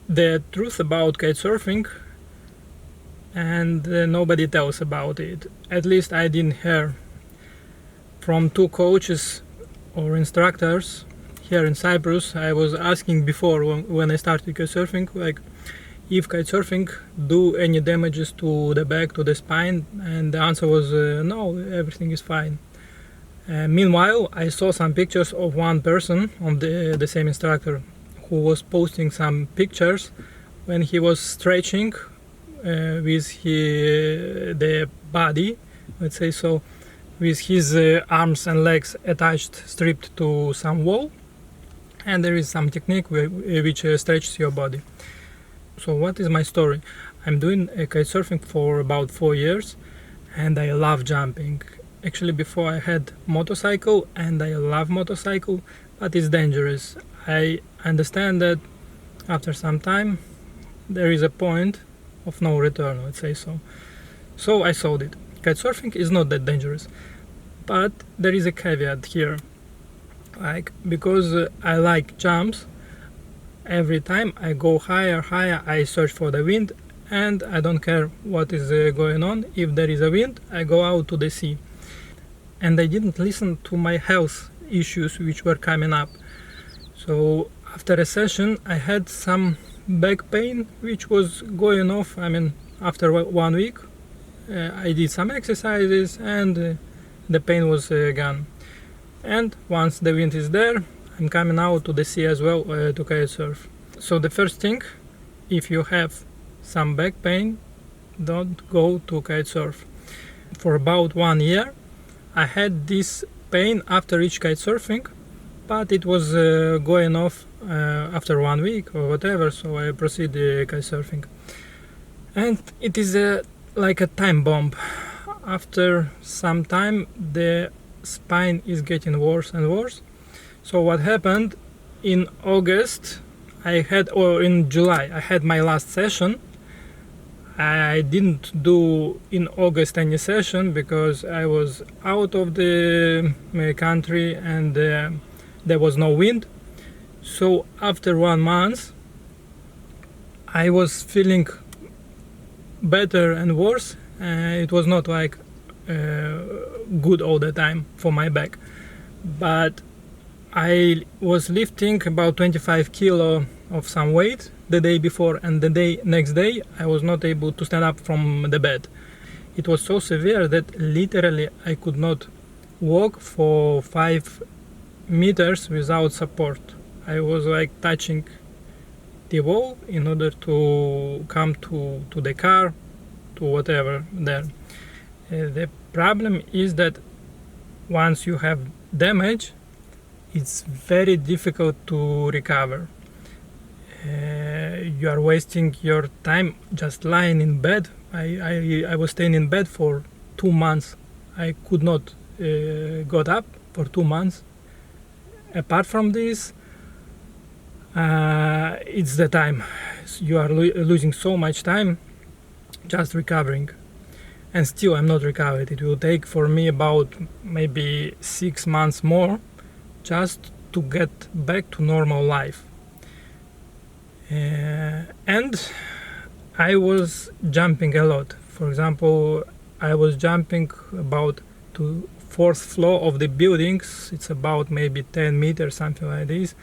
the truth about kitesurfing, and nobody tells about it. At least I didn't hear from two coaches or instructors here in Cyprus. I was asking before when I started kitesurfing, like if kitesurfing do any damages to the back, to the spine, and the answer was no, everything is fine. Meanwhile, I saw some pictures of one person, of the same instructor, who was posting some pictures when he was stretching with the body, let's say so, with his arms and legs attached, stripped to some wall, and there is some technique which stretches your body. So what is my story? I'm doing kitesurfing for about 4 years, and I love jumping. Actually, before I had motorcycle, and I love motorcycle, but it's dangerous. I understand that after some time there is a point of no return, let's say so. So I sold it. Kitesurfing is not that dangerous, but there is a caveat here. Like, because I like jumps, every time I go higher, I search for the wind, and I don't care what is going on. If there is a wind, I go out to the sea. And I didn't listen to my health issues which were coming up. So after a session I had some back pain which was going off. I mean, after 1 week I did some exercises and the pain was gone. And once the wind is there, I'm coming out to the sea as well to kitesurf. So the first thing, if you have some back pain, don't go to kitesurf. For about 1 year I had this pain after each kitesurfing, but it was going off after 1 week or whatever, so I proceeded kitesurfing. And it is like a time bomb. After some time the spine is getting worse and worse. So what happened, in August in July I had my last session. I didn't do in August any session because I was out of the country and there was no wind. So after 1 month I was feeling better and worse. It was not like good all the time for my back, but I was lifting about 25 kilo of some weight the day before, and the next day I was not able to stand up from the bed. It was so severe that literally I could not walk for 5 meters without support. I was like touching the wall in order to come to the car, to whatever there. The problem is that once you have damage, it's very difficult to recover. You are wasting your time just lying in bed. I was staying in bed for 2 months. I could not got up for 2 months. Apart from this, it's the time. You are losing so much time just recovering. And still I'm not recovered. It will take for me about maybe 6 months more just to get back to normal life. And I was jumping a lot. For example, I was jumping about to 4th floor of the buildings. It's about maybe 10 meters, something like this.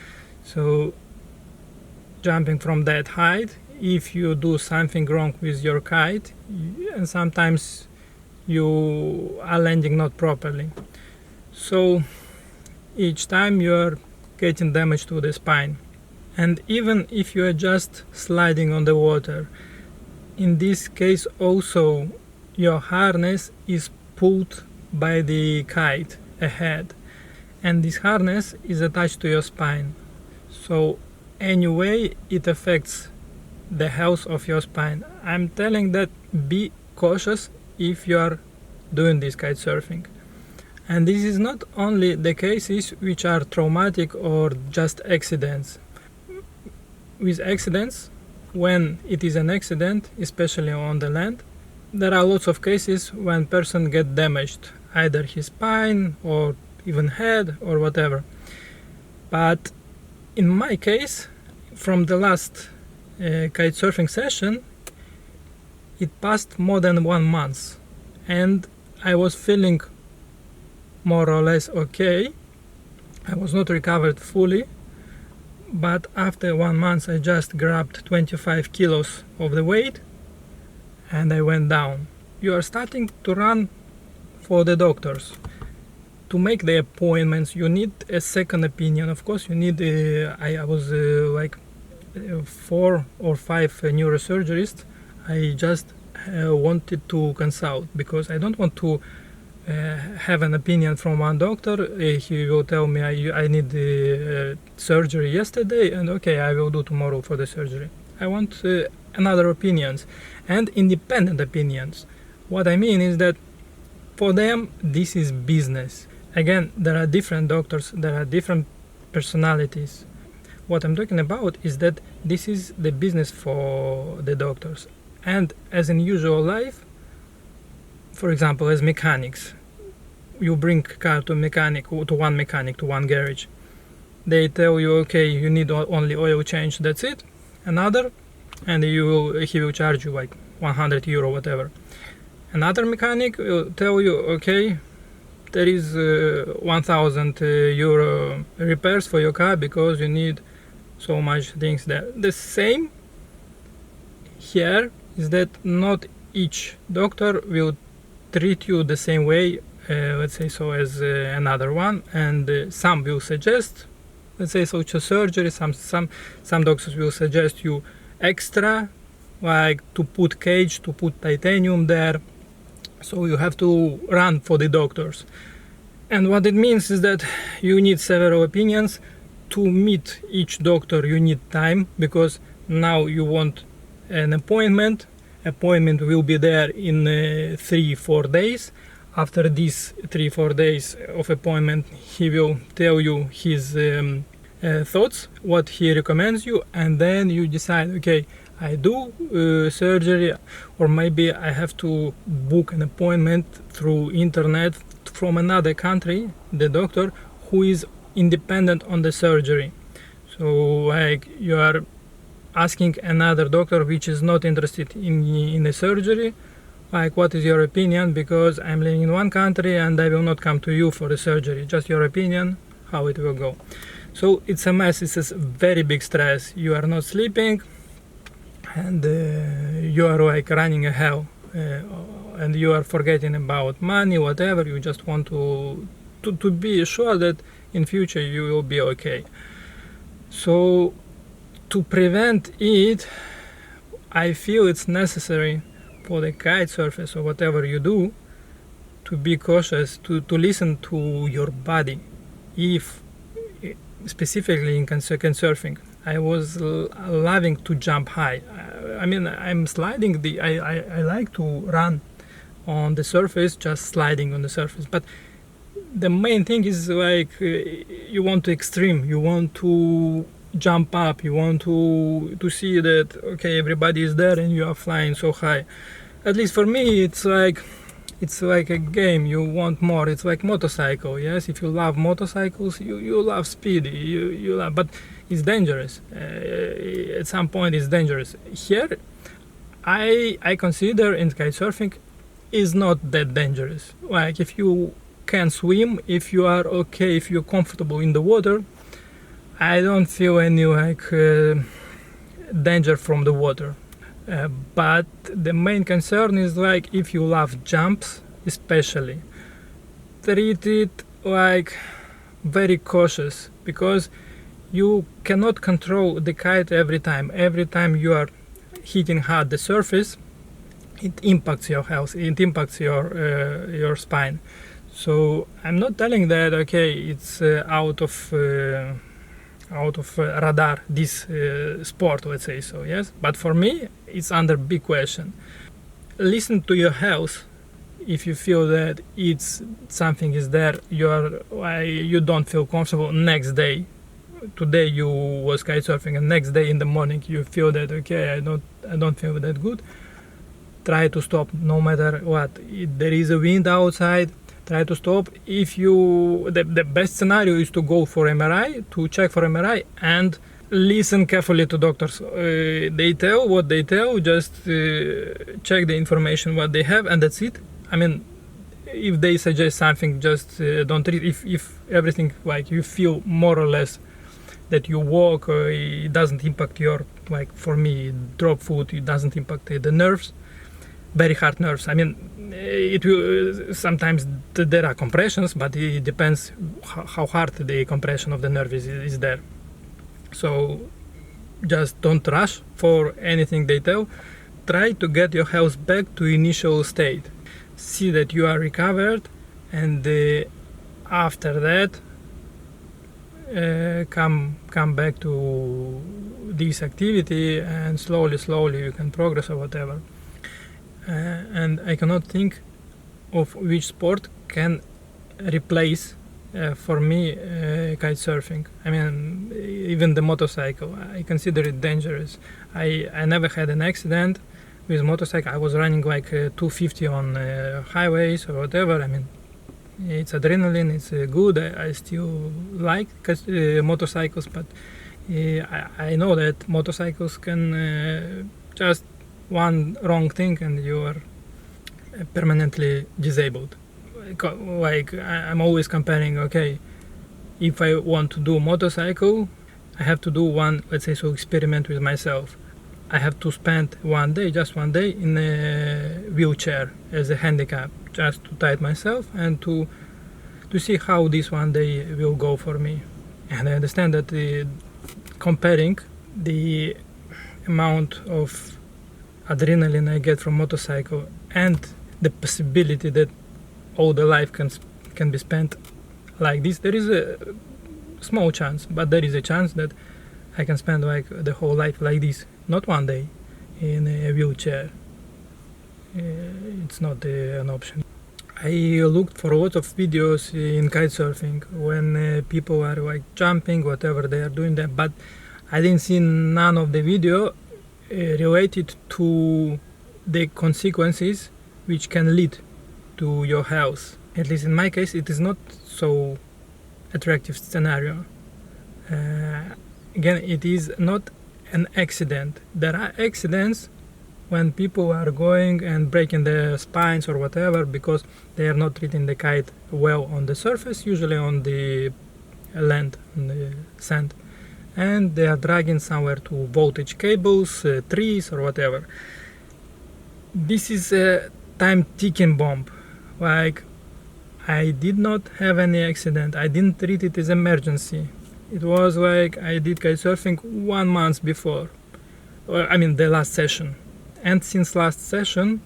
So jumping from that height, if you do something wrong with your kite, and sometimes you are landing not properly, so each time you are getting damage to the spine. And even if you are just sliding on the water, in this case also your harness is pulled by the kite ahead, and this harness is attached to your spine. So anyway it affects the health of your spine. I'm telling that be cautious if you are doing this kite surfing. And this is not only the cases which are traumatic or just accidents. With accidents, when it is an accident, especially on the land, there are lots of cases when person get damaged, either his spine or even head or whatever. But in my case, from the last kite surfing session, it passed more than 1 month, and I was feeling more or less okay. I was not recovered fully, but after 1 month I just grabbed 25 kilos of the weight and I went down. You are starting to run for the doctors. To make the appointments, you need a second opinion. Of course, you need. I was like 4 or 5 neurosurgeries. I just wanted to consult because I don't want to have an opinion from one doctor. He will tell me I need surgery yesterday, and okay, I will do tomorrow for the surgery. I want another opinions and independent opinions. What I mean is that for them this is business. Again, there are different doctors, there are different personalities. What I'm talking about is that this is the business for the doctors. And as in usual life, for example, as mechanics, you bring car to one garage. They tell you, okay, you need only oil change, that's it. Another, and he will charge you like 100 euro, whatever. Another mechanic will tell you, okay, there is 1000 euro repairs for your car because you need so much things there. The same here is that not each doctor will treat you the same way, let's say so, as another one, and some will suggest, let's say so, to surgery. Some doctors will suggest you extra, like to put cage, to put titanium there. So you have to run for the doctors. And what it means is that you need several opinions. To meet each doctor you need time, because now you want an appointment. Appointment will be there in 3-4 days. After these 3-4 days of appointment, he will tell you his thoughts, what he recommends you, and then you decide, okay, I do surgery, or maybe I have to book an appointment through internet from another country, the doctor who is independent on the surgery. So like you are asking another doctor which is not interested in the surgery, like, what is your opinion, because I'm living in one country and I will not come to you for the surgery, just your opinion, how it will go. So it's a mess, it's a very big stress. You are not sleeping, and you are like running a hell, and you are forgetting about money, whatever. You just want to be sure that in future you will be okay. So to prevent it, I feel it's necessary for the kite surfers or whatever you do to be cautious, to listen to your body. If specifically in kitesurfing, I was loving to jump high. I mean, I'm sliding I like to run on the surface, just sliding on the surface. But the main thing is like you want to extreme, you want to jump up, you want to see that, okay, everybody is there and you are flying so high. At least for me, it's like a game. You want more. It's like motorcycle. Yes, if you love motorcycles, you love speed. You love, but it's dangerous. At some point, it's dangerous. Here, I consider in kitesurfing is not that dangerous. Like if you can swim, if you are okay, if you're comfortable in the water, I don't feel any like danger from the water. But the main concern is like if you love jumps, especially, treat it like very cautious, because you cannot control the kite every time. Every time you are hitting hard the surface, it impacts your health, it impacts your spine. So I'm not telling that, okay, it's out of radar, this sport, let's say so, yes, but for me it's under big question. Listen to your health. If you feel that it's something is there, you don't feel comfortable, next day, today you was kitesurfing and next day in the morning you feel that, okay, I don't feel that good, try to stop no matter what. If there is a wind outside, try to stop. If the best scenario is to go for MRI, to check for MRI, and listen carefully to doctors. They tell what they tell, just check the information what they have, and that's it. I mean, if they suggest something, just don't treat. If everything, like, you feel more or less that you walk, it doesn't impact your, like for me, drop food, it doesn't impact the nerves, very hard nerves. I mean, it will sometimes there are compressions, but it depends how hard the compression of the nerve is there. So just don't rush for anything they tell. Try to get your health back to initial state. See that you are recovered, and after that come back to this activity, and slowly you can progress or whatever. And I cannot think of which sport can replace for me kite surfing. I mean, even the motorcycle, I consider it dangerous. I never had an accident with motorcycle. I was running like 250 on highways or whatever. I mean, it's adrenaline, it's good. I still like motorcycles, but I know that motorcycles can just one wrong thing and you are permanently disabled. Like, I'm always comparing, okay, if I want to do motorcycle, I have to do one, let's say, so experiment with myself. I have to spend just one day in a wheelchair as a handicap, just to tide myself and to see how this one day will go for me. And I understand that comparing the amount of adrenaline I get from motorcycle and the possibility that all the life can be spent like this, there is a small chance, but there is a chance that I can spend like the whole life like this, not one day in a wheelchair. It's not an option. I looked for a lot of videos in kitesurfing when people are like jumping, whatever they are doing there, but I didn't see none of the video related to the consequences which can lead to your health. At least in my case, it is not so attractive scenario. Again, it is not an accident. There are accidents when people are going and breaking their spines or whatever because they are not treating the kite well on the surface, usually on the land, on the sand, and they are dragging somewhere to voltage cables, trees or whatever. This is a time ticking bomb. Like, I did not have any accident. I didn't treat it as emergency. It was like I did kitesurfing 1 month before. I mean, the last session. And since last session,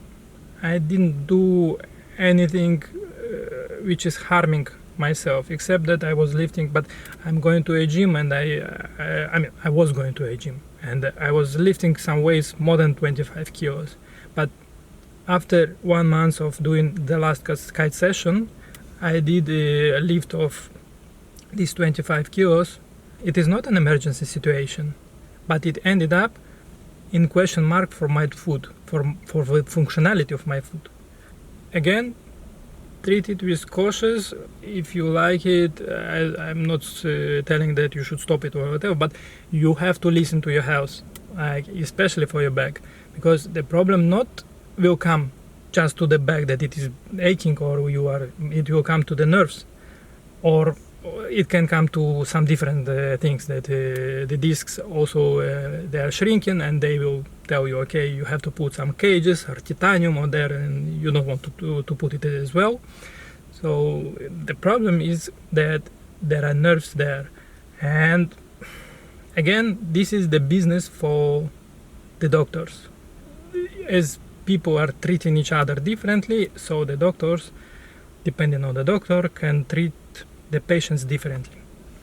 I didn't do anything which is harming myself, except that I was lifting. But I'm going to a gym, and I was going to a gym, and I was lifting some weights more than 25 kilos. But after 1 month of doing the last kite session, I did a lift of these 25 kilos. It is not an emergency situation, but it ended up in question mark for my foot, for the functionality of my foot. Again, treat it with cautious. If you like it, I'm not telling that you should stop it or whatever, but you have to listen to your health, like, especially for your back, because the problem not will come just to the back that it is aching, or it will come to the nerves, or it can come to some different things, that the discs also they are shrinking, and they will tell you, okay, you have to put some cages or titanium on there, and you don't want to put it as well. So the problem is that there are nerves there, and again, this is the business for the doctors. As people are treating each other differently, so the doctors, depending on the doctor, can treat the patients differently.